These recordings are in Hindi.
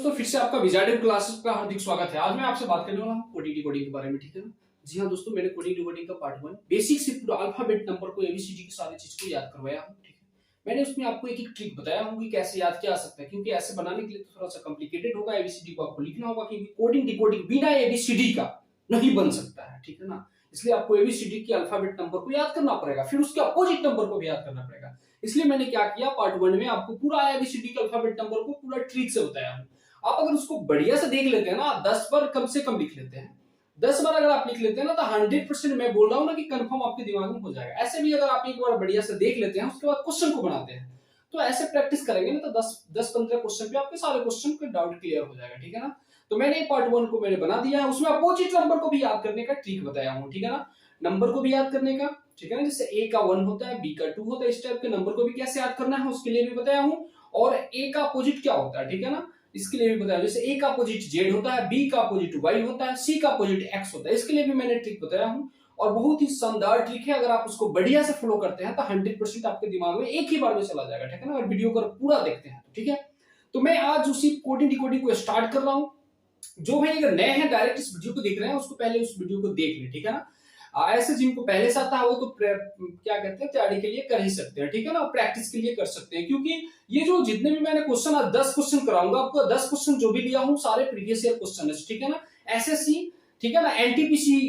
दोस्तों, फिर से आपका विजार्डियम क्लासेस का हार्दिक स्वागत है। आज मैं आपसे बात करने वाला हूँ कोडिंग डिकोडिंग के बारे में, ठीक है ना। जी हाँ दोस्तों, मैंने कोडिंग डिकोडिंग का पार्ट 1 बेसिक से पूरा अल्फाबेट नंबर को एबीसीडी की सारी चीज को याद करवाया हूँ, ठीक है। मैंने उसमें आपको एक एक ट्रिक बताया हूँ कि कैसे याद किया जा सकता है, क्योंकि ऐसे बनाने के लिए तो थोड़ा सा कॉम्प्लिकेटेड होगा। एबीसीडी को आपको लिखना होगा, क्योंकि कोडिंग डिकोडिंग बिना एबीसीडी का नहीं बन सकता है, ठीक है ना। इसलिए आपको एबीसीडी के अल्फाबेट नंबर को याद करना पड़ेगा, फिर उसके अपोजिट नंबर को भी याद करना पड़ेगा। इसलिए मैंने क्या किया, पार्ट 1 में आपको पूरा एबीसीडी के अल्फाबेट नंबर को पूरा ट्रिक से बताया हूँ। आप अगर उसको बढ़िया से देख लेते हैं ना, 10 बार कम से कम लिख लेते हैं, 10 बार अगर आप लिख लेते हैं ना, तो 100% मैं बोल रहा हूँ ना कि कंफर्म आपके दिमाग में हो जाएगा। ऐसे भी अगर आप एक बार बढ़िया से देख लेते हैं, उसके बाद क्वेश्चन को बनाते हैं, तो ऐसे प्रैक्टिस करेंगे ना, तो 10-15 क्वेश्चन पे आपके सारे क्वेश्चन के डाउट क्लियर हो जाएगा, ठीक है ना। तो मैंने पार्ट 1 को मैंने बना दिया है, उसमें अपोजिट नंबर को भी याद करने का ट्रिक बताया हूँ, ठीक है ना। नंबर को भी याद करने का, ठीक है ना, जैसे ए का 1 होता है, बी का 2 होता है, इस टाइप के नंबर को भी कैसे याद करना है उसके लिए भी बताया हूँ। और ए का अपोजिट क्या होता है, ठीक है ना, इसके लिए भी बताया। जैसे ए का अपोजिट जेड होता है, बी का अपोजिट वाई होता है, सी का अपोजिट एक्स होता है, इसके लिए भी मैंने ट्रिक बताया हूँ। और बहुत ही शानदार ट्रिक है, अगर आप उसको बढ़िया से फॉलो करते हैं तो 100% आपके दिमाग में एक ही बार में चला जाएगा, ठीक है ना, अगर वीडियो को पूरा देखते हैं, ठीक है। तो मैं आज उसी कोडिंग डिकोडिंग को स्टार्ट कर रहा हूँ। जो भाई अगर नए हैं, डायरेक्ट इस वीडियो को देख रहे हैं, उसको पहले उस वीडियो को देख ले, ठीक है ना। ऐसे जिनको पहले से आता है वो तो क्या कहते हैं, तैयारी के लिए कर ही सकते हैं, ठीक है ना, प्रैक्टिस के लिए कर सकते हैं। क्योंकि ये जो जितने भी मैंने क्वेश्चन, 10 क्वेश्चन कराऊंगा आपको, 10 क्वेश्चन जो भी लिया हूँ सारे प्रीवियस ईयर क्वेश्चन है, ठीक है ना। एसएससी, ठीक है ना, एनटीपीसी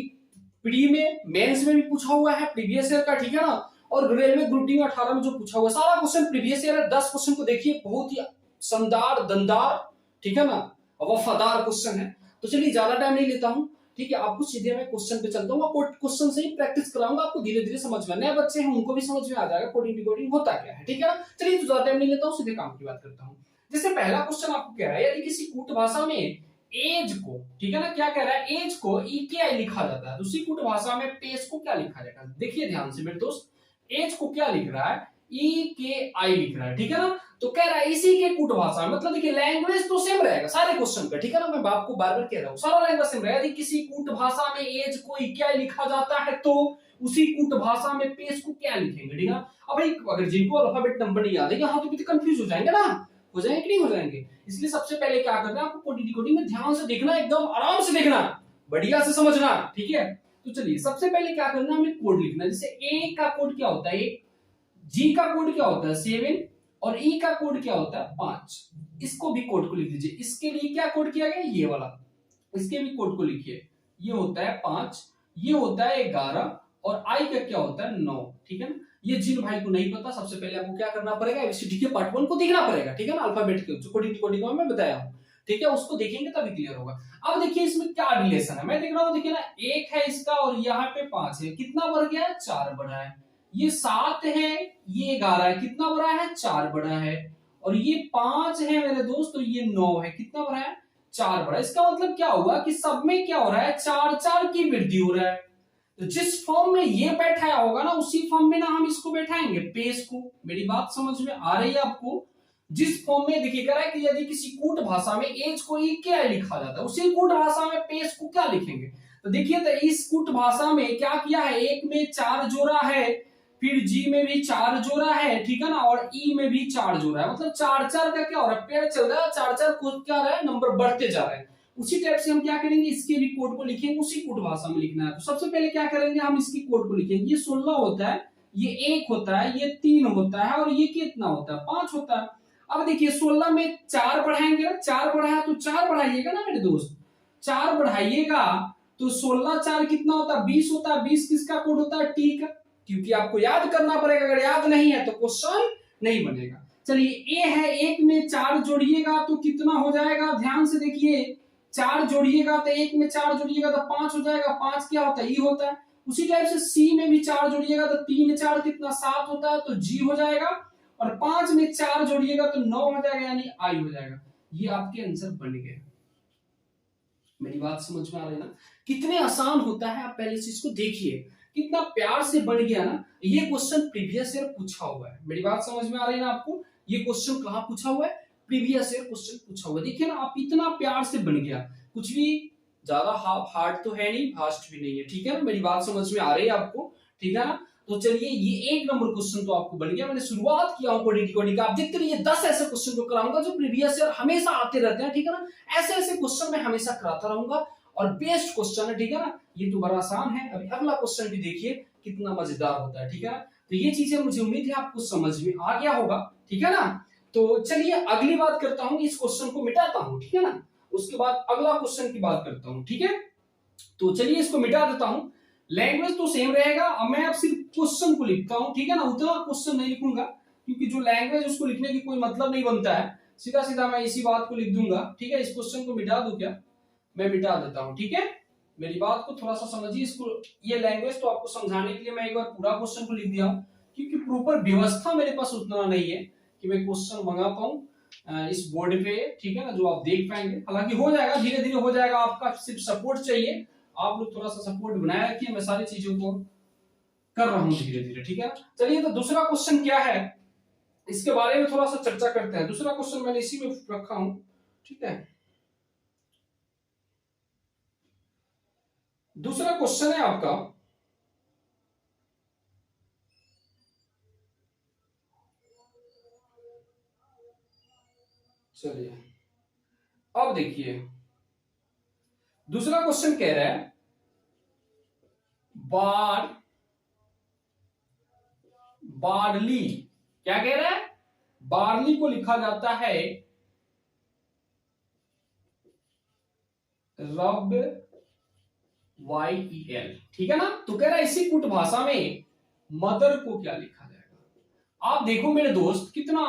प्री में, मेंस में भी पूछा हुआ है प्रीवियस ईयर का, ठीक है ना। और रेलवे ग्रुप डी में 18 में जो पूछा हुआ सारा क्वेश्चन प्रीवियस ईयर है। 10 क्वेश्चन को देखिए, बहुत ही शानदार, दमदार, ठीक है ना, वफादार क्वेश्चन है। तो चलिए ज्यादा टाइम नहीं लेता हूँ, ठीक है। आपको सीधे मैं क्वेश्चन पे चलता हूँ, आपको क्वेश्चन से ही प्रैक्टिस कराऊंगा, आपको धीरे धीरे समझ में, नए बच्चे हैं उनको भी समझ में आ जाएगा कोडिंग डिकोडिंग होता क्या है, ठीक है ना। चलिए तो ज्यादा टाइम नहीं लेता हूँ, सीधे काम की बात करता हूँ। जैसे पहला क्वेश्चन आपको कह रहा है, यदि किसी कूट भाषा में एज को, ठीक है ना, क्या कह रहा है, एज को EKI लिखा जाता है, दूसरी कूट भाषा में पेज को क्या लिखा जाएगा। देखिए ध्यान से मेरे दोस्त, एज को क्या लिख रहा है, EKI लिख रहा है, ठीक है ना। तो कह रहा है इसी के कूट भाषा, मतलब देखिए लैंग्वेज तो सेम रहेगा सारे क्वेश्चन का, ठीक है ना। मैं आपको बार बार कह रहा हूँ, सारा लैंग्वेज सेम रहेगा। यदि किसी कूट भाषा में एज को EKI लिखा जाता है, तो उसी कूट भाषा में पेज को क्या लिखेंगे, ठीक है। अब अगर जिनको अल्फाबेट नंबर नहीं याद है, यहाँ तो कंफ्यूज हो जाएंगे ना, हो जाएंगे कि नहीं हो जाएंगे। इसलिए सबसे पहले क्या करना है, आपको कोडिंग डिकोडिंग में ध्यान से देखना, एकदम आराम से देखना, बढ़िया से समझना, ठीक है। तो चलिए सबसे पहले क्या करना है, हमें कोड लिखना है। जैसे ए का कोड क्या होता है, जी का कोड क्या होता है 7, और ई का कोड क्या होता है 5। इसको भी कोड को लिख दीजिए। इसके लिए क्या कोड किया गया, ये वाला, इसके भी कोड को लिखिए। ये होता है 5, ये होता है 11, और आई का क्या होता है 9, ठीक है ना। ये जिन भाई को नहीं पता, सबसे पहले आपको क्या करना पड़ेगा, एबीसीडी के पार्ट 1 को देखना पड़ेगा, ठीक है ना, अल्फाबेट के जो कोडिंग डिकोडिंग में मैं बताया हूं, ठीक है, उसको देखेंगे तभी क्लियर होगा। अब देखिए इसमें क्या रिलेशन है, मैं देख रहा हूं, देखिए ना, 1 है इसका और यहाँ पे 5 है, कितना बढ़ गया है, 4 बढ़ा है। ये 7 है, ये 11 है, कितना बढ़ा है, 4 बढ़ा है। और ये 5 है मेरे दोस्त, तो ये 9 है, कितना बढ़ा है, 4 बढ़ा। इसका मतलब क्या हुआ कि सब में क्या हो रहा है, 4-4 की वृद्धि हो रहा है। तो जिस फॉर्म में ये बैठाया होगा ना, उसी फॉर्म में ना हम इसको बैठाएंगे, पेज को। मेरी बात समझ में आ रही है आपको। जिस फॉर्म में देखिए कह रहा है कि यदि किसी कूट भाषा में एज को क्या लिखा जाता है, उसी कूट भाषा में पेज को क्या लिखेंगे। तो देखिए, तो इस कूट भाषा में क्या किया है, एक में 4 जोड़ा है, फिर जी में भी 4 जोड़ा है, ठीक है ना, और ई में भी 4 जोड़ा है, मतलब 4-4 का क्या हो रहा है, पेड़ चल रहा है, 4-4 क्या रहा है, नंबर बढ़ते जा रहे हैं। उसी टाइप से हम क्या करेंगे, इसके भी कोड को लिखेंगे, उसी कोड भाषा में लिखना है। तो सबसे पहले क्या करेंगे, हम इसकी कोड को लिखेंगे। ये 16 होता है, ये 1 होता है, ये 3 होता है, और ये कितना होता है, 5 होता है। अब देखिए 16 में 4 बढ़ाएंगे ना, 4 बढ़ाया तो 4 बढ़ाइएगा ना मेरे दोस्त, 4 बढ़ाइएगा तो 16-4 कितना होता है, 20 होता है। 20 किसका कोड होता है, टी का, क्योंकि आपको याद करना पड़ेगा, अगर याद नहीं है तो क्वेश्चन नहीं बनेगा। चलिए ए है, 1 में 4 जोड़िएगा तो कितना हो जाएगा, ध्यान से देखिए, 4 जोड़िएगा तो 1 में 4 जोड़िएगा तो 5 हो जाएगा। 5 क्या होता है, ई होता है। उसी टाइप से सी में भी 4 जोड़िएगा तो 3-4 कितना, 7 होता है, तो जी हो जाएगा। और 5 में 4 जोड़िएगा तो 9 हो जाएगा, यानी आई हो जाएगा। ये आपके आंसर बन गए। मेरी बात समझ में आ रही है ना, कितने आसान होता है, आप पहले चीज को देखिए, कितना प्यार से बन गया ना। ये क्वेश्चन प्रीवियस ईयर पूछा हुआ है, मेरी बात समझ में आ रही है ना आपको। ये क्वेश्चन कहाँ पूछा हुआ है, प्रीवियस ईयर क्वेश्चन पूछा हुआ है। देखिए ना, आप इतना प्यार से बन गया, कुछ भी ज्यादा हार्ड तो है नहीं, फास्ट भी नहीं है, ठीक है ना। मेरी बात समझ में आ रही है आपको, ठीक है ना। तो चलिए ये 1 नंबर क्वेश्चन तो आपको बन गया। मैंने शुरुआत किया हूं क्वाड्रेटिक कोडिंग का। आप देखते रहिए 10 ऐसे क्वेश्चन को कराऊंगा जो प्रीवियस ईयर हमेशा आते रहते हैं, ठीक है ना। ऐसे ऐसे क्वेश्चन मैं हमेशा कराता रहूंगा और बेस्ट क्वेश्चन है, ठीक है ना। ये तो बड़ा आसान है। अभी अगला क्वेश्चन भी देखिए कितना मजेदार होता है, ठीक है ना। तो ये चीजें मुझे उम्मीद है आपको समझ में आ गया होगा, ठीक है ना। तो चलिए अगली बात करता हूं, इस क्वेश्चन को मिटाता हूं, ठीक है ना। उसके बाद अगला क्वेश्चन की बात करता हूं, ठीक है। तो चलिए इसको मिटा देता हूं। लैंग्वेज तो सेम रहेगा। अब मैं अब सिर्फ क्वेश्चन को लिखता हूं, ठीक है ना। उतना क्वेश्चन नहीं लिखूंगा क्योंकि जो लैंग्वेज उसको लिखने की कोई मतलब नहीं बनता है। सीधा सीधा मैं इसी बात को लिख दूंगा, ठीक है। इस क्वेश्चन को मिटा दूं क्या? मैं मिटा देता हूं, ठीक है। मेरी बात को थोड़ा सा समझिए। इसको ये लैंग्वेज तो आपको समझाने के लिए मैं एक बार पूरा क्वेश्चन को लिख दिया हूं क्योंकि प्रॉपर व्यवस्था मेरे पास उतना नहीं है कि मैं क्वेश्चन मंगा पाऊं इस बोर्ड पे, ठीक है ना, जो आप देख पाएंगे। हालांकि हो जाएगा, धीरे धीरे हो जाएगा। आपका सिर्फ सपोर्ट चाहिए। आप लोग थोड़ा सा सपोर्ट बनाए रखिए। मैं सारी चीजों को कर रहा हूं धीरे धीरे, ठीक है। चलिए तो दूसरा क्वेश्चन क्या है इसके बारे में थोड़ा सा चर्चा करते हैं। दूसरा क्वेश्चन मैंने इसी में रखा हूं, ठीक है। दूसरा क्वेश्चन है आपका, चलिए अब देखिए दूसरा क्वेश्चन कह रहा है बार्ली। क्या कह रहा है? बार्ली को लिखा जाता है रब YEL, ठीक है ना। तो कह रहा है इसी कुट भाषा में मदर को क्या लिखा जाएगा। आप देखो मेरे दोस्त कितना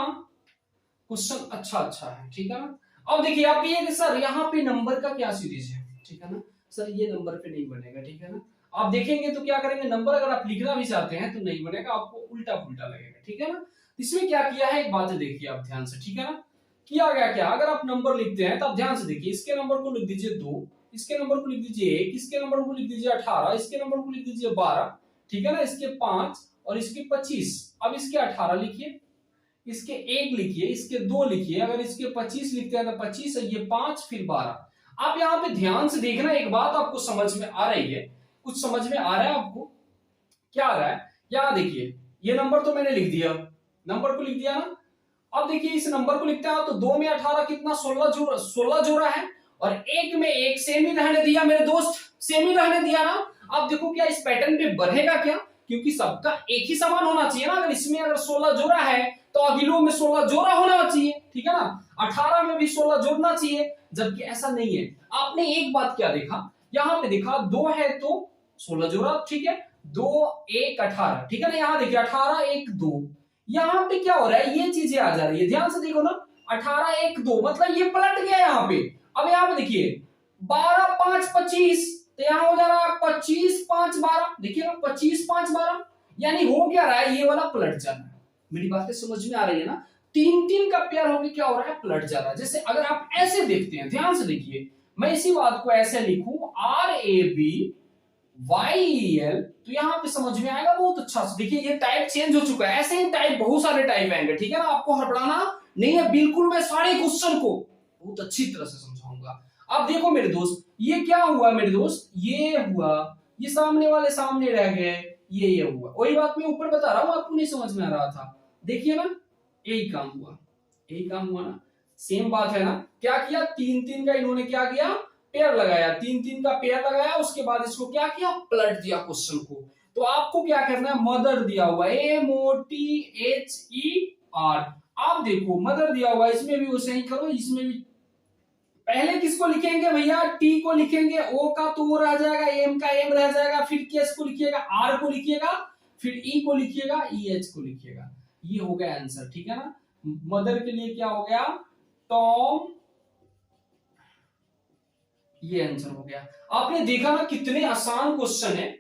क्वेश्चन अच्छा अच्छा है, ठीक है ना। अब देखिए आप ये कि सर यहाँ पे नंबर का क्या सीरीज है, ठीक है ना। सर ये नंबर पे नहीं बनेगा, ठीक है ना। आप देखेंगे तो क्या करेंगे, नंबर अगर आप लिखना भी चाहते हैं तो नहीं बनेगा, आपको उल्टा पुल्टा लगेगा, ठीक है ना। इसमें क्या किया है एक बात देखिए आप ध्यान से, ठीक है ना। किया गया क्या, अगर आप नंबर लिखते हैं तो आप ध्यान से देखिए। इसके नंबर को लिख दीजिए 2, इसके नंबर को लिख दीजिए 1, इसके नंबर को लिख दीजिए 18, इसके नंबर को लिख दीजिए 12, ठीक है ना। इसके 5 और इसके 25। अब इसके 18 लिखिए, इसके 1 लिखिए, इसके 2 लिखिए। अगर इसके 25 लिखते हैं तो 25 है, ये 5 फिर 12। आप यहाँ पे ध्यान से देखना, एक बात आपको समझ में आ रही है, कुछ समझ में आ रहा है आपको? क्या आ रहा है? यहाँ देखिए ये नंबर तो मैंने लिख दिया, नंबर को लिख दिया ना। अब देखिए इस नंबर को लिखते हैं तो 2 में 18 कितना 16 जोड़ा है और 1 में 1 सेम ही रहने दिया मेरे दोस्त, सेम ही रहने दिया ना। अब देखो क्या इस पैटर्न पे बढ़ेगा क्या, क्योंकि सबका एक ही समान होना चाहिए ना। अगर इसमें अगर 16 जोड़ा है तो अगलों में 16 जोड़ा होना चाहिए, ठीक है ना। 18 में भी 16 जोड़ना चाहिए, जबकि ऐसा नहीं है। आपने एक बात क्या देखा, यहाँ पे देखा 2 है तो 16 जोड़ा, ठीक है। 2 1 18, ठीक है ना। यहाँ देखिए 18 1 2, यहाँ पे क्या हो रहा है, ये चीजें आ जा रही है, ध्यान से देखो ना। 18 1 2 मतलब ये पलट गया यहाँ पे। अब यहाँ पे देखिए 12 5 25, तो यहाँ हो जा रहा है 25 5 12, देखिए ना 25 5 12, यानी हो क्या रहा है, ये वाला पलट जा रहा है। मेरी बातें समझ में आ रही है ना। 3 का पेयर होकर क्या हो रहा है, पलट जा रहा है। जैसे अगर आप ऐसे देखते हैं, ध्यान से देखिए, मैं इसी बात को ऐसे लिखूं RABYEL, तो यहाँ पे समझ में आएगा बहुत अच्छा से। देखिए ये टाइप चेंज हो चुका है, ऐसे ही टाइप बहुत सारे टाइप आएंगे, ठीक है ना। आपको हड़बड़ाना नहीं है बिल्कुल, मैं सारे क्वेश्चन को बहुत अच्छी तरह से समझाऊंगा। अब देखो मेरे दोस्त, ये क्या हुआ मेरे दोस्त, ये हुआ, ये सामने वाले सामने रह गए, ये हुआ। वही बात मैं ऊपर बता रहा हूँ, आपको नहीं समझ में आ रहा था। देखिए ना यही काम हुआ, यही काम हुआ ना, सेम बात है ना। क्या किया, 3 का इन्होंने क्या किया, पेयर लगाया, 3 का पेयर लगाया, उसके बाद इसको क्या किया, पलट दिया क्वेश्चन को। तो आपको क्या करना है, मदर दिया हुआ MOTHER, आप देखो मदर दिया हुआ, इसमें भी वैसे ही करो, इसमें भी पहले किसको लिखेंगे भैया, टी को लिखेंगे, ओ का तो ओ रह जाएगा, एम का एम रह जाएगा, फिर केस को लिखिएगा, आर को लिखिएगा, फिर ई को लिखिएगा, EH को लिखिएगा। ये हो गया आंसर, ठीक है ना। मदर के लिए क्या हो गया, टॉम, ये आंसर हो गया। आपने देखा ना कितने आसान क्वेश्चन है,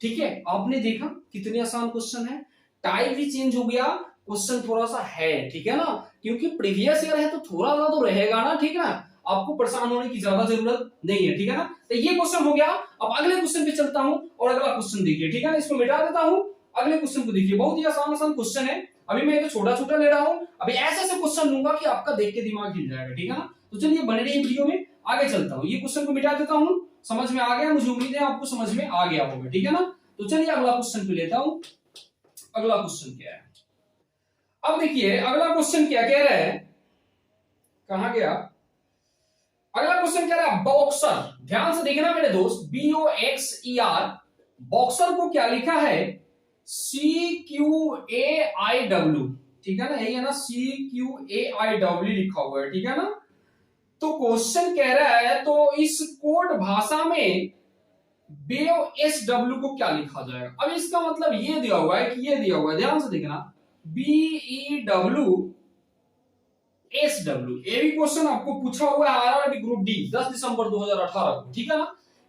ठीक है। आपने देखा कितने आसान क्वेश्चन है, टाइप भी चेंज हो गया, क्वेश्चन थोड़ा सा है, ठीक है ना, क्योंकि प्रीवियस ईयर है तो थोड़ा सा तो रहेगा ना, ठीक है ना। आपको परेशान होने की ज्यादा जरूरत नहीं है, ठीक है ना। तो ये क्वेश्चन हो गया। अब अगले क्वेश्चन पे चलता हूं और अगला क्वेश्चन देखिए, ठीक है ना। इसको मिटा देता हूं, अगले क्वेश्चन को देखिए, बहुत ही आसान आसान क्वेश्चन है। अभी मैं तो छोटा छोटा ले रहा हूं, अभी ऐसे ऐसे क्वेश्चन लूंगा कि आपका देख के दिमाग हिल जाएगा, ठीक है ना। तो चलिए बने रहिए वीडियो में, आगे चलता हूं। ये क्वेश्चन को मिटा देता हूं, समझ में आ गया, मुझे उम्मीद है आपको समझ में आ गया होगा, ठीक है ना। तो चलिए अगला क्वेश्चन पे लेता हूं। अगला क्वेश्चन क्या है। अब देखिए अगला क्वेश्चन क्या कह रहा है, कहां गया अगला क्वेश्चन, कह रहा है बॉक्सर। ध्यान से देखना मेरे दोस्त, BOXER, बॉक्सर को क्या लिखा है, CQAIW, ठीक है ना, यही है ना, CQAIW लिखा हुआ है, ठीक है ना। तो क्वेश्चन कह रहा है तो इस कोड भाषा में BOSW को क्या लिखा जाएगा। अब इसका मतलब ये दिया हुआ है कि ये दिया हुआ है, ध्यान से देखना, BEWSW, ये भी क्वेश्चन आपको पूछा हुआ है RRB ग्रुप डी 10 दिसंबर 2018 को, ठीक है ना।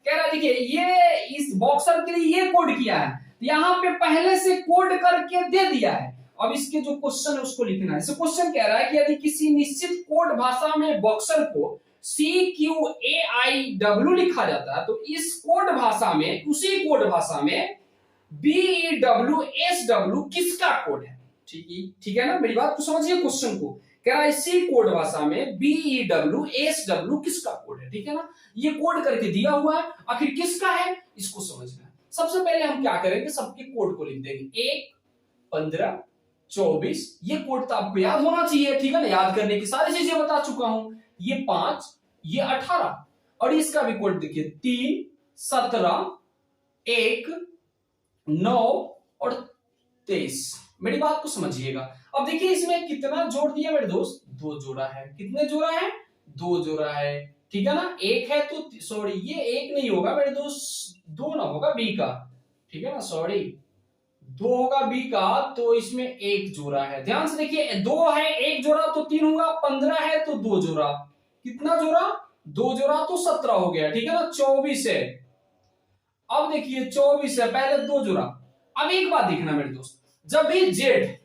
कह रहा है देखिए ये इस बॉक्सर के लिए ये कोड किया है, यहाँ पे पहले से कोड करके दे दिया है। अब इसके जो क्वेश्चन है उसको लिखना है। क्वेश्चन कह रहा है कि यदि किसी निश्चित कोड भाषा में बॉक्सर को CQAIW लिखा जाता है तो इस कोड भाषा में, उसी कोड भाषा में BEWSW किसका कोड है। ठीक है ना, मेरी बात को समझिए क्वेश्चन को। कह रहा है इसी कोड भाषा में BEWSW किसका कोड है, ठीक है ना। ये कोड करके दिया हुआ है, आखिर किसका है इसको समझना है। सबसे पहले हम क्या करेंगे, सबके कोड को लिख देंगे। 1, 15, 24, ये कोड तो आपको याद होना चाहिए, ठीक है ना, याद करने की सारी चीजें बता चुका हूं। ये 5, ये 18, और इसका भी कोड देखिए 3, 17, 1, 9 और 23। मेरी बात को समझिएगा। अब देखिए इसमें कितना जोड़ दिया मेरे दोस्त, 2 जोड़ा है। कितने जोड़ा है, 2 जोड़ा है, ठीक है ना। 1 है तो सॉरी ये 1 नहीं होगा मेरे दोस्त, 2 ना होगा बी का, ठीक है ना, सॉरी 2 होगा बी का, तो इसमें 1 जोड़ा है। ध्यान से देखिए 2 है 1 जोड़ा तो 3 होगा, 15 है तो 2 जोड़ा, कितना जोड़ा, 2 जोड़ा तो 17 हो गया, ठीक है ना। 24 है, अब देखिए 24 है, पहले 2 जोड़ा। अब एक बात देखना मेरे दोस्त, जब भी जेड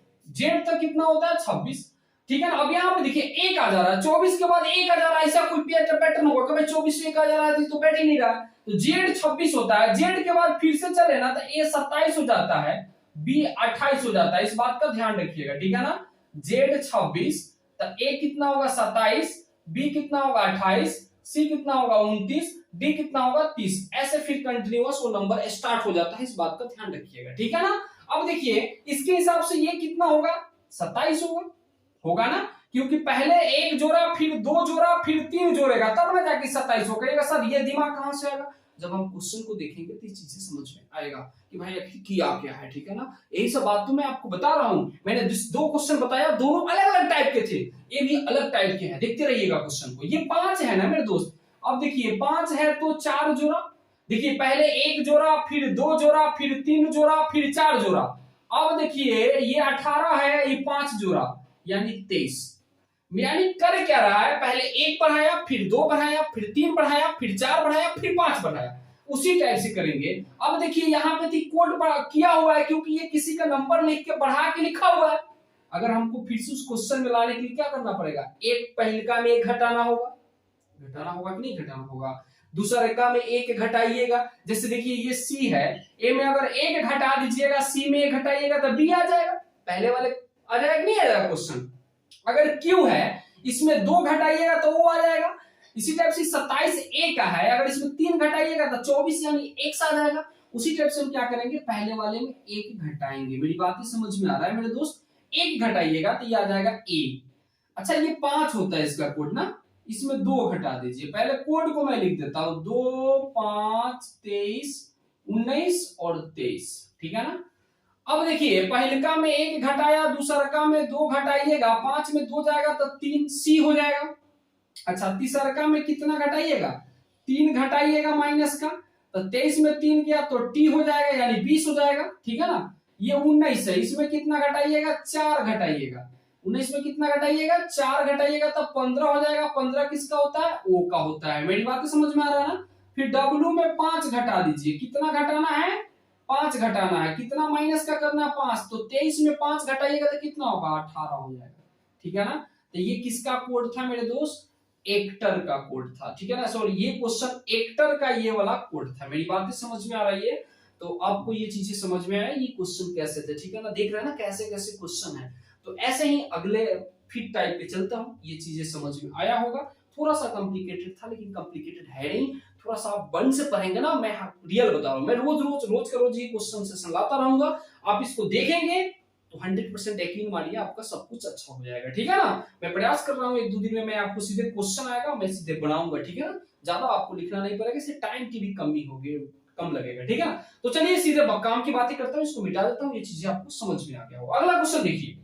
तक कितना होता है 26, ठीक है ना। अब यहाँ पे देखिए 1 आ जा रहा है, 24 के बाद 1 आ जा रहा है, ऐसा कोई पैटर्न होगा कभी 24 1 आ जा रहा है तो बैठ ही नहीं रहा। तो जेड 26 होता है, जेड के बाद फिर से चले ना तो ए 27 हो जाता है, बी 28 हो जाता है। इस बात का ध्यान रखिएगा, ठीक है ना। जेड 26 तो ए कितना होगा 27, बी कितना होगा 28, सी कितना होगा 29, डी कितना होगा 30। ऐसे फिर कंटिन्यूअस वो नंबर स्टार्ट हो जाता है, इस बात का ध्यान रखिएगा, ठीक है ना। अब देखिए इसके हिसाब से ये कितना होगा, 27 होगा ना, क्योंकि पहले 1 जोड़ा, फिर 2 जोड़ा, फिर 3 जोड़ेगा, तब ना जाके 27 हो कहेगा। सर ये दिमाग कहां से आएगा, जब हम क्वेश्चन को देखेंगे तो ये चीजें समझ में आएगा कि भाई आखिर किया क्या है, ठीक है ना। यही सब बात तो मैं आपको बता रहा हूं। मैंने 2 क्वेश्चन बताया, दोनों अलग अलग टाइप के थे, ये भी अलग टाइप के हैं, देखते रहिएगा क्वेश्चन को। ये 5 है ना मेरे दोस्त, अब देखिए 5 है तो 4 जोड़ा, देखिए पहले 1 जोड़ा, फिर 2 जोड़ा, फिर 3 जोड़ा, फिर 4 जोड़ा। अब देखिए ये 18 है, ये 5 जोड़ा यानी 23। यानी कर क्या रहा है, पहले 1 बढ़ाया, फिर 2 बढ़ाया, फिर 3 बढ़ाया, फिर 4 बढ़ाया, फिर 5 बढ़ाया, उसी टाइप से करेंगे। अब देखिए यहाँ पे कोड किया हुआ है, क्योंकि ये किसी का नंबर लिख के बढ़ा के लिखा हुआ है। अगर हमको फिर से उस क्वेश्चन में लाने के लिए क्या करना पड़ेगा, एक पहिलका में 1 घटाना होगा कि नहीं घटाना होगा, दूसरा रेखा में 1 घटाइएगा। जैसे देखिए ये सी है, ए में अगर 1 घटा दीजिएगा, सी में 1 घटाइएगा तो बी आ जाएगा, पहले वाले आ जाएगा नहीं आ जाएगा क्वेश्चन। अगर क्यू है, इसमें 2 घटाइएगा तो वो आ जाएगा। इसी टाइप से 27 ए का है, अगर इसमें 3 घटाइएगा तो 24 यानी 1 आ जाएगा। उसी टाइप से हम क्या करेंगे, पहले वाले में 1 घटाएंगे। मेरी बात ही समझ में आ रहा है मेरे दोस्त, 1 घटाइएगा तो ये आ जाएगा ए। अच्छा ये 5 होता है इसका कोड ना, इसमें 2 घटा दीजिए। पहले कोड को मैं लिख देता हूं, 2, 5, 23, 19 और 23, ठीक है ना। अब देखिए पहलका में 1 घटाया, दूसरा में 2 घटाइएगा, 5 में 2 जाएगा तो 3 सी हो जाएगा। अच्छा तीसरा में कितना घटाइएगा, 3 घटाइएगा माइनस का, तो 23 में 3 गया तो टी हो जाएगा यानी 20 हो जाएगा, ठीक है ना। ये 19 है, इसमें कितना घटाइएगा, 4 घटाइएगा। 19 में कितना घटाइएगा, 4 घटाइएगा तो 15 हो जाएगा। 15 किसका होता है, ओ का होता है। मेरी बात समझ में आ रहा है ना। फिर डब्ल्यू में 5 घटा दीजिए, कितना घटाना है, 5 घटाना है। कितना माइनस का करना है, 5, तो 23 में 5 घटाइएगा तो कितना होगा, 18 हो जाएगा, ठीक है ना। तो ये किसका कोड था मेरे दोस्त, एक्टर का कोड था, ठीक है ना। सॉरी ये क्वेश्चन एक्टर का ये वाला कोड था। मेरी बात समझ में आ रही है, तो आपको ये चीजें समझ में आया, ये क्वेश्चन कैसे थे, ठीक है ना। देख रहे हैं ना कैसे कैसे क्वेश्चन है। तो ऐसे ही अगले फिट टाइप पे चलता हूं, ये चीजें समझ में आया होगा। थोड़ा सा कॉम्प्लिकेटेड था लेकिन कॉम्प्लिकेटेड है नहीं, थोड़ा सा वन से पढ़ेंगे ना, मैं रियल बता रहा हूं। मैं रोज का रोज ये क्वेश्चन सेशन लाता रहूंगा, आप इसको देखेंगे तो 100% यकीन मानिए आपका सब कुछ अच्छा हो जाएगा, ठीक है ना। मैं प्रयास कर रहा हूँ 1-2 दिन में मैं आपको सीधे क्वेश्चन आएगा मैं सीधे बनाऊंगा, ठीक है ना। ज्यादा आपको लिखना नहीं पड़ेगा, इससे टाइम की भी कमी होगी, कम लगेगा, ठीक है ना। तो चलिए सीधे काम की बातें करता हूँ, इसको मिटा देता हूँ, ये चीजें आपको समझ में आ गया होगा। अगला क्वेश्चन देखिए,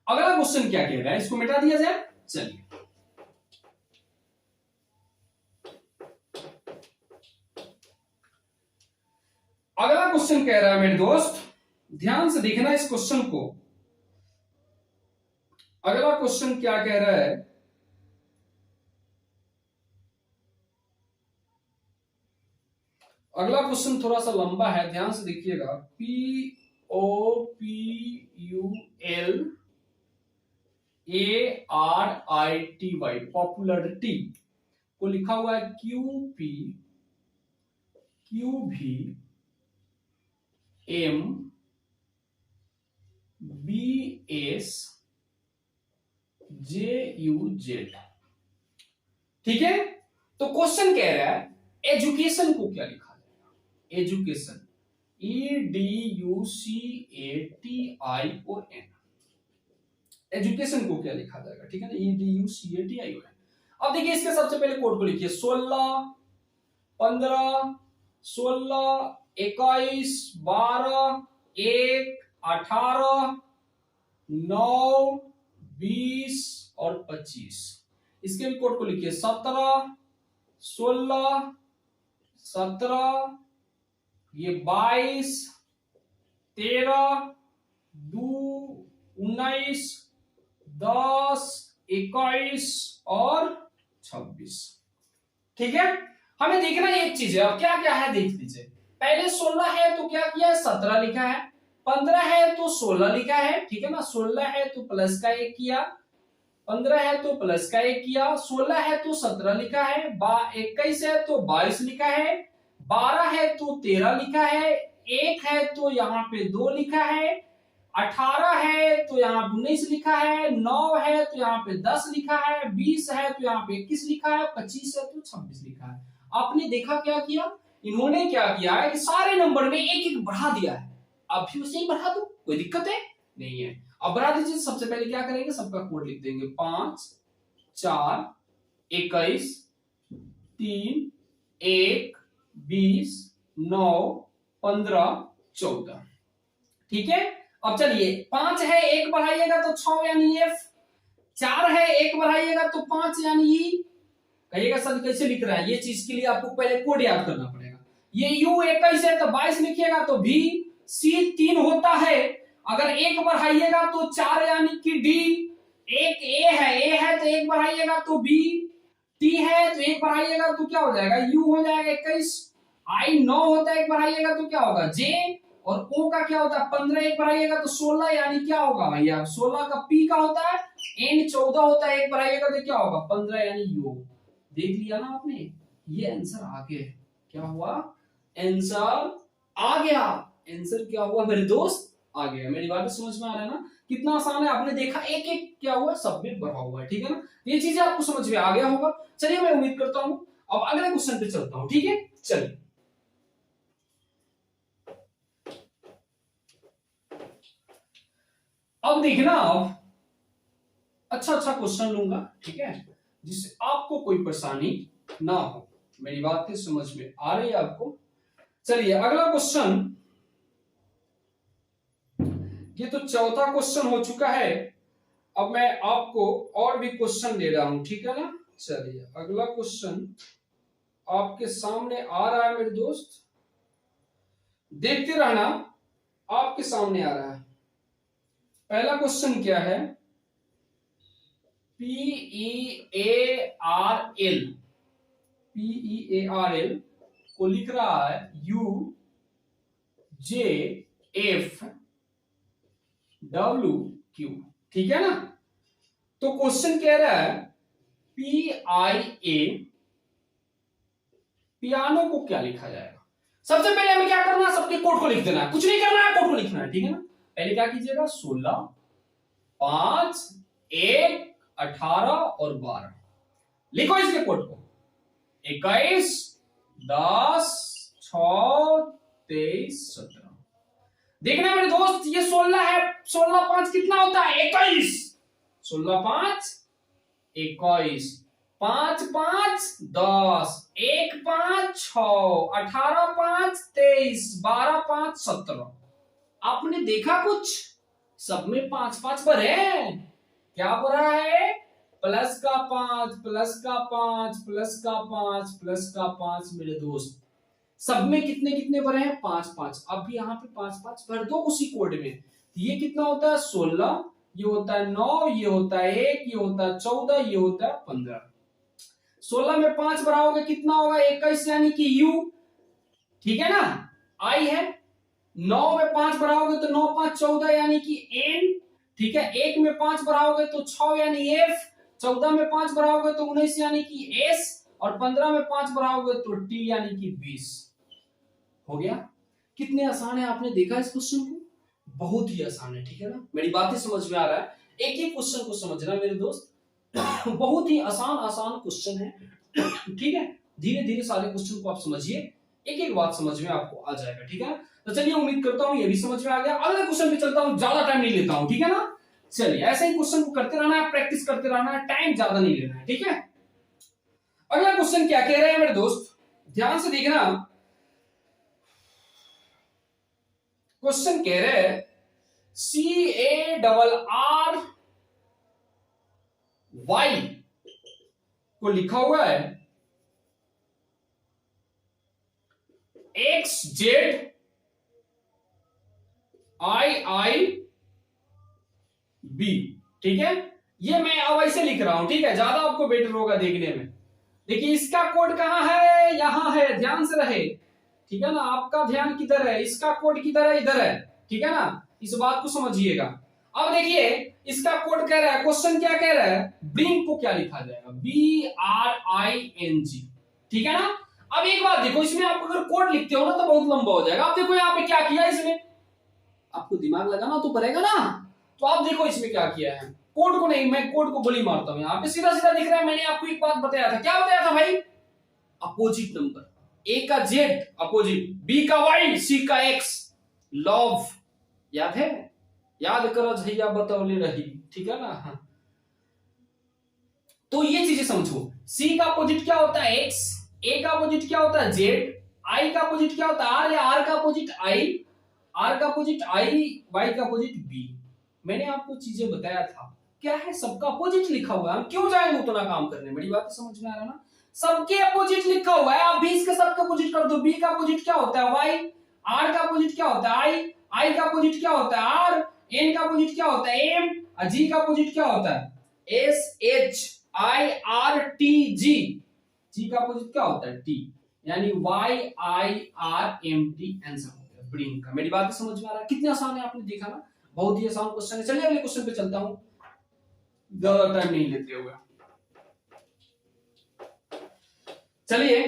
अगला क्वेश्चन क्या कह रहा है, इसको मिटा दिया जाए। चलिए अगला क्वेश्चन कह रहा है मेरे दोस्त, ध्यान से देखना इस क्वेश्चन को। अगला क्वेश्चन क्या कह रहा है, अगला क्वेश्चन थोड़ा सा लंबा है, ध्यान से देखिएगा। POPULARITY पॉपुलरिटी को लिखा हुआ है QPQVMBSJUZ, ठीक है। तो क्वेश्चन कह रहा है एजुकेशन को क्या लिखा जाएगा, एजुकेशन EDUCATION, एजुकेशन को क्या लिखा जाएगा, ठीक है ना, EDUCATION। अब देखिए इसके सबसे पहले कोड को लिखिए, 16 15 16 21 12 1 18 9 20 और 25। इसके भी कोड को लिखिए, 17 16 17 ये 22 13 2 19 10 21 और 26, ठीक है। हमें देखना एक चीज है, अब क्या क्या है देख लीजिए। पहले 16 है तो क्या किया है, 17 लिखा है। 15 है तो 16 लिखा है, ठीक है ना। 16 है तो प्लस का 1 किया, 15 है तो प्लस का 1 किया, 16 है तो 17 लिखा है, 21 है तो 22 लिखा है, 12 है तो 13 लिखा है, 1 है तो यहाँ पे 2 लिखा है, 18 है तो यहाँ 19 लिखा है, 9 है तो यहाँ पे 10 लिखा है, 20 है तो यहाँ पे 21 लिखा है, 25 है तो 26 लिखा है। आपने देखा क्या किया, इन्होंने क्या किया है कि सारे नंबर में एक एक बढ़ा दिया है। अब भी उसे ही बढ़ा दो, कोई दिक्कत है नहीं है। अब बढ़ा दीजिए, सबसे पहले क्या करेंगे, सबका कोड लिख देंगे, 5 4 21 3 1 20 9 15 14, ठीक है। अब चलिए 5 है 1 बढ़ाइएगा तो 6 यानी F, 4 है 1 बढ़ाइएगा तो 5 यानी E। कहिएगा सर कैसे लिख रहा है, ये चीज के लिए आपको पहले कोड याद करना पड़ेगा। ये U 21 है तो 22 लिखिएगा तो V, C 3 होता है, अगर 1 बढ़ाइएगा तो 4 यानी कि D, एक A है तो 1 बढ़ाइएगा तो B, T है तो 1 बढ़ाइएगा तो क्या हो जाएगा, U हो जाएगा 21, I 9 होता है 1 बढ़ाइएगा तो क्या होगा J, और O का क्या होता है 15, 1 बढ़ाइएगा तो 16 यानी क्या होगा भैया, 16 का P का होता है, N 14 होता है 1 बढ़ाइएगा तो क्या होगा 15 यानी U। देख लिया ना आपने, ये आंसर आ गया। क्या हुआ, आंसर आ गया। आंसर क्या हुआ मेरे दोस्त, आ गया। मेरी बात समझ में आ रहा है ना, कितना आसान है। आपने देखा एक एक क्या हुआ, सबमिट बढ़ा हुआ है, ठीक है ना। ये चीजें आपको समझ में आ गया होगा। चलिए मैं उम्मीद करता हूं, अब अगले क्वेश्चन पे चलता हूं, ठीक है। चलिए अब देखना, अब अच्छा क्वेश्चन लूंगा, ठीक है, जिससे आपको कोई परेशानी ना हो। मेरी बातें समझ में आ रही है आपको। चलिए अगला क्वेश्चन, ये तो चौथा क्वेश्चन हो चुका है। अब मैं आपको और भी क्वेश्चन दे रहा हूं, ठीक है ना। चलिए अगला क्वेश्चन आपके सामने आ रहा है मेरे दोस्त, देखते रहना, आपके सामने आ रहा है। पहला क्वेश्चन क्या है, PEARL को लिख रहा है UJFWQ, ठीक है ना। तो क्वेश्चन कह रहा है PIA, पियानो को क्या लिखा जाएगा। सबसे पहले हमें क्या करना है, सबके कोड को लिख देना है, कुछ नहीं करना है, कोड को लिखना है, ठीक है ना। पहले क्या कीजिएगा, 16 5 1 18 और 12 लिखो इसके कोड को, 21 10 6 23 17। देखना मेरे दोस्त, ये 16 है, 16 5 कितना होता है 21, 16 5 21, 5 5 10, 1 5 6, 18 5 23, 12 5 17। आपने देखा कुछ सब में 5 5 पर है, क्या भरा है, प्लस का 5 प्लस का 5 प्लस का 5 प्लस का 5। मेरे दोस्त सब में कितने कितने भरे हैं 5 5। अब भी यहाँ पे 5 5 भर दो उसी कोड में। ये कितना होता है 16, ये होता है 9, ये होता है 1, ये होता है 14, ये होता है 15। 16 में 5 भराओगे कितना होगा 21, यानी कि यू, ठीक है ना, आई है। 9 में 5 भराओगे तो 9 5 14, यानी कि एन, ठीक है। 1 में 5 भराओगे तो 6, यानी एफ। 14 में 5 भराओगे तो 19, यानी कि एस। और 15 में 5 भराओगे तो टी, यानी कि 20। हो गया। कितने आसान है, आपने देखा इस क्वेश्चन को, बहुत ही आसान है, ठीक है ना। मेरी बातें समझ में आ रहा है, एक एक क्वेश्चन को समझना मेरे दोस्त। बहुत ही आसान आसान क्वेश्चन है, ठीक है। धीरे धीरे सारे क्वेश्चन को आप समझिए, एक एक बात समझ में आपको आ जाएगा, ठीक है। तो चलिए, उम्मीद करता हूं ये भी समझ में आ गया। अगले क्वेश्चन पे चलता हूं, ज्यादा टाइम नहीं लेता हूं, ठीक है ना। चलिए, ऐसे ही क्वेश्चन को करते रहना है, प्रैक्टिस करते रहना है, टाइम ज्यादा नहीं लेना है, ठीक है। अगला क्वेश्चन क्या कह रहे हैं मेरे दोस्त, ध्यान से देखना। क्वेश्चन कह रहे हैं CARRY को लिखा हुआ है XZIIB, ठीक है। ये मैं अब ऐसे लिख रहा हूं, ठीक है, ज्यादा आपको बेटर होगा देखने में। देखिए इसका कोड कहां है, यहां है, ध्यान से रहे, ठीक है ना। आपका ध्यान किधर है, इसका कोड किधर है, इधर है, ठीक है ना। इस बात को समझिएगा। अब देखिए इसका कोड कह रहा है, क्वेश्चन क्या कह रहा है, ब्रिंग को क्या लिखा जाएगा, BRING, ठीक है ना। अब एक बात देखो, इसमें आप अगर कोड लिखते हो ना तो बहुत लंबा हो जाएगा। आप देखो यहाँ पे क्या किया, इसमें आपको दिमाग लगाना तो पड़ेगा ना। तो आप देखो इसमें क्या किया है, कोड को नहीं, मैं कोड को गोली मारता हूं, यहाँ पे सीधा सीधा दिख रहा है। मैंने आपको एक बात बताया था, क्या बताया था भाई, अपोजिट नंबर, ए का जेड अपोजिट, बी का वाई, सी का एक्स, लव, याद है, याद करो झैया बतौले रही, ठीक है ना। तो ये चीजें समझो, सी का अपोजिट क्या होता है एक्स, ए का अपोजिट क्या होता है जेड, आई का अपोजिट क्या होता है आर, या आर का अपोजिट आई, आर का अपोजिट आई, वाई का अपोजिट बी। मैंने आपको चीजें बताया था, क्या है, सबका अपोजिट लिखा हुआ है, हम क्यों जाएंगे उतना काम करने। बड़ी बात समझ में आ रहा है ना, सबके अपोजिट लिखा हुआ है, आप 20 के सबके अपोजिट कर दो। बी का अपोजिट क्या होता है वाई, आर का अपोजिट क्या होता है आई, आई का अपोजिट क्या होता है आर, एन का अपोजिट क्या होता है एम, और जी का अपोजिट क्या होता है SHIRTG, जी का अपोजिट क्या होता है टी, यानी YIRMT आंसर होता है ब्रिंग का। मेरी बात समझ में आ रहा है, कितना आसान है, आपने देखा ना, बहुत ही आसान क्वेश्चन है। चलिए अगले क्वेश्चन पे चलता हूं, ज्यादा टाइम नहीं लेते हुए। चलिए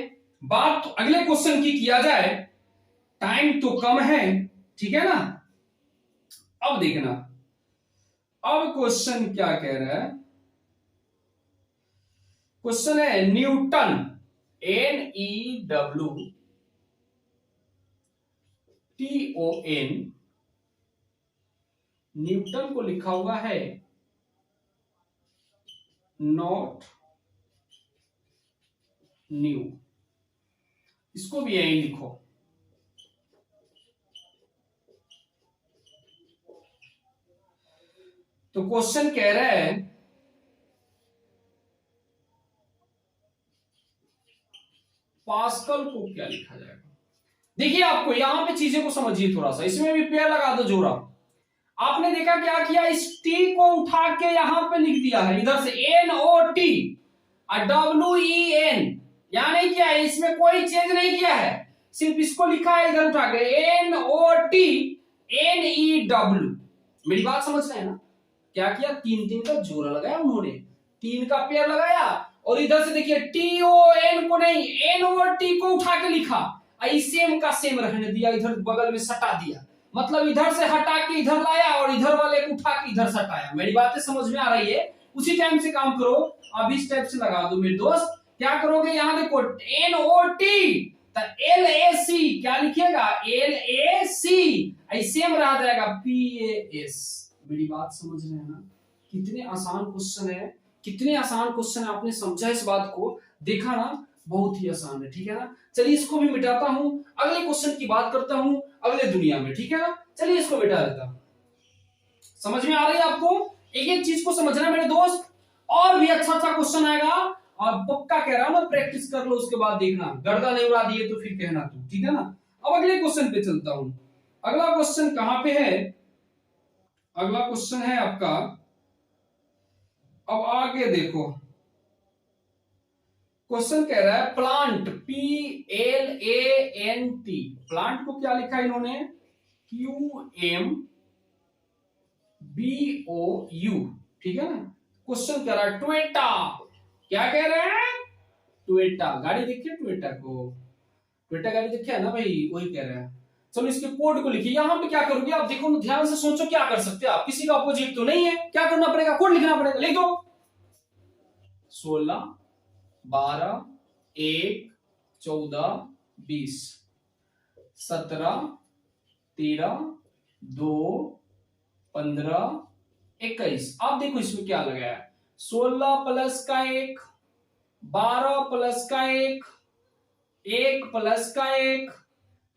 बात तो अगले क्वेश्चन की किया जाए, टाइम तो कम है, ठीक है ना। अब देखना, अब क्वेश्चन क्या कह रहा है, क्वेश्चन है न्यूटन, NEWTON, न्यूटन को लिखा हुआ है नॉट न्यू, इसको भी यही लिखो। तो क्वेश्चन कह रहा है पास्कल को क्या लिखा जाएगा। देखिए आपको यहां पे चीजें को समझिए थोड़ा सा, इसमें भी पेयर लगा दो जोड़ा। आपने देखा क्या किया, इस टी को उठा के यहां पे लिख दिया है, इधर से NOT और WEN, यहां नहीं किया है, इसमें कोई चेंज नहीं किया है, सिर्फ इसको लिखा है इधर उठा के NOTNEW। मेरी बात समझ रहे हैं ना, क्या किया, तीन तीन का जोड़ा लगाया उन्होंने, तीन का पेयर लगाया, और इधर से देखिए TON को नहीं NOT को उठा के लिखा, सेम का सेम रहने दिया, इधर बगल में सटा दिया, मतलब इधर से हटा के इधर लाया और इधर वाले को उठा के इधर सटाया। मेरी बातें समझ में आ रही है, उसी टाइम से काम करो। अब इस टाइप से लगा दो मेरे दोस्त, क्या करोगे, यहां देखो NOT तो LAC क्या लिखिएगा, LAC ऐसे में रह जाएगा PAS। मेरी बात समझ रहे हैं ना, कितने आसान क्वेश्चन है, कितने आसान क्वेश्चन है, आपने समझा इस बात को, देखा ना, बहुत ही आसान है, ठीक है ना। चलिए इसको भी मिटाता हूं, अगले क्वेश्चन की बात करता हूं, अगले दुनिया में, ठीक है ना। चलिए इसको मिटा देता हूं। समझ में आ रही है आपको, एक एक चीज को समझना मेरे दोस्त, और भी अच्छा क्वेश्चन आएगा, और पक्का कह रहा हूं मैं, प्रैक्टिस कर लो, उसके बाद देखना, गर्दा नहीं उड़ा दिए तो फिर कहना तू, ठीक है ना। अब अगले क्वेश्चन पे चलता हूं। अगला क्वेश्चन कहां पे है, अगला क्वेश्चन है आपका, अब आगे देखो, क्वेश्चन कह रहा है प्लांट, PLANT, प्लांट को क्या लिखा है इन्होंने, QMBOU, ठीक है ना। क्वेश्चन कह रहा है टोयोटा, क्या कह रहे हैं, टोयोटा गाड़ी देखिए, टोयोटा को, टोयोटा गाड़ी देखिए है ना भाई, वही कह रहे हैं। चलो इसके कोड को लिखिए, यहां पे क्या करोगे आप, देखो ध्यान से सोचो, क्या कर सकते हो आप, किसी का अपोजिट तो नहीं है, क्या करना पड़ेगा, कोड लिखना पड़ेगा, लिख दो। 16 12 1 14 20 17 13 2 15 21। आप देखो इसमें क्या लगाया, 16 प्लस का 1, 12 प्लस का 1, 1 प्लस का 1,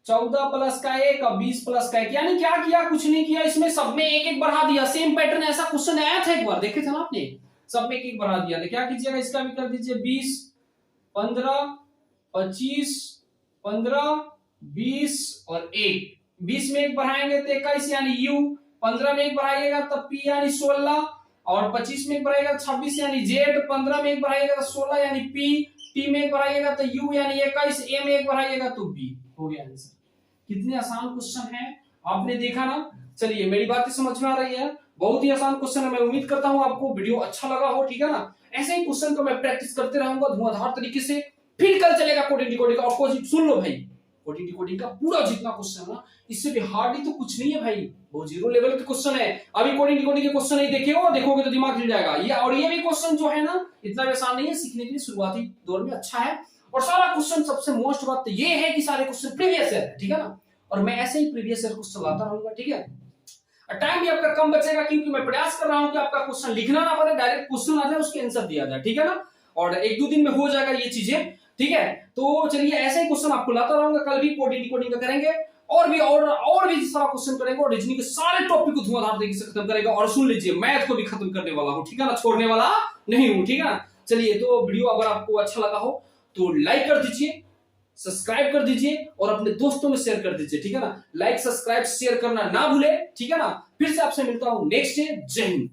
14 प्लस का 1 और 20 प्लस का 1। यानी क्या किया, कुछ नहीं किया, इसमें सब में एक एक बढ़ा दिया। सेम पैटर्न, ऐसा क्वेश्चन आया था एक बार, देखे थे ना आपने, सब में एक एक बढ़ा दिया। तो क्या कीजिएगा, इसका भी कर दीजिए 20 15 25 15 20 और 1, 20 में एक बढ़ाएंगे तो 21 यानी U, 15 में एक बढ़ाइएगा तब P यानी 16, और 25 में एक बढ़ाइएगा 26 यानी Z, 15 में एक बढ़ाइएगा तो 16 यानी P, T में एक बढ़ाइएगा तो U यानी 21, A में एक बढ़ाइएगा तो B। हो गया आंसर। कितने आसान क्वेश्चन है, आपने देखा ना। चलिए मेरी बातें समझ में आ रही है, बहुत ही आसान क्वेश्चन है। मैं उम्मीद करता हूं आपको वीडियो अच्छा लगा हो, ठीक है ना। ऐसे ही क्वेश्चन को मैं प्रैक्टिस करते रहूंगा धुआंधार तरीके से। फिर कल चलेगा कोडिंग डिकोडिंग का, और सुन लो भाई, कोडिंग डिकोडिंग का पूरा जितना क्वेश्चन है ना, इससे भी हार्ड तो कुछ नहीं है भाई, वो जीरो लेवल के क्वेश्चन है। अभी कोडिंग डिकोडिंग के क्वेश्चन नहीं देखे हो, देखोगे तो दिमाग हिल जाएगा। ये और ये भी क्वेश्चन जो है ना, इतना भी आसान नहीं है, सीखने के लिए शुरुआती दौर में अच्छा है। और सारा क्वेश्चन, सबसे मोस्ट बात तो ये है कि सारे क्वेश्चन प्रीवियस है, ठीक है ना। और मैं ऐसे ही प्रीवियस ईयर क्वेश्चन लाता रहूंगा, ठीक है। टाइम भी आपका कम बचेगा, क्योंकि मैं प्रयास कर रहा हूं कि आपका क्वेश्चन लिखना ना पड़े, डायरेक्ट क्वेश्चन आ जाए, उसके आंसर दिया जाए, ठीक है ना। और 1-2 दिन में हो जाएगा ये चीजें, ठीक है। तो चलिए ऐसे ही क्वेश्चन आपको लाता रहूंगा, कल भी कोडिंग डिकोडिंग का करेंगे, और भी सारा क्वेश्चन करेंगे, और रीजनिंग के सारे टॉपिक को धुआंधार तरीके से खत्म करेगा। और सुन लीजिए, मैथ को भी खत्म करने वाला हूं, ठीक है ना, छोड़ने वाला नहीं हूं, ठीक है ना। चलिए, तो वीडियो अगर आपको अच्छा लगा हो तो लाइक कर दीजिए, सब्सक्राइब कर दीजिए, और अपने दोस्तों में शेयर कर दीजिए, ठीक है ना। लाइक सब्सक्राइब शेयर करना ना भूले, ठीक है ना। फिर से आपसे मिलता हूं नेक्स्ट डे। जय हिंद।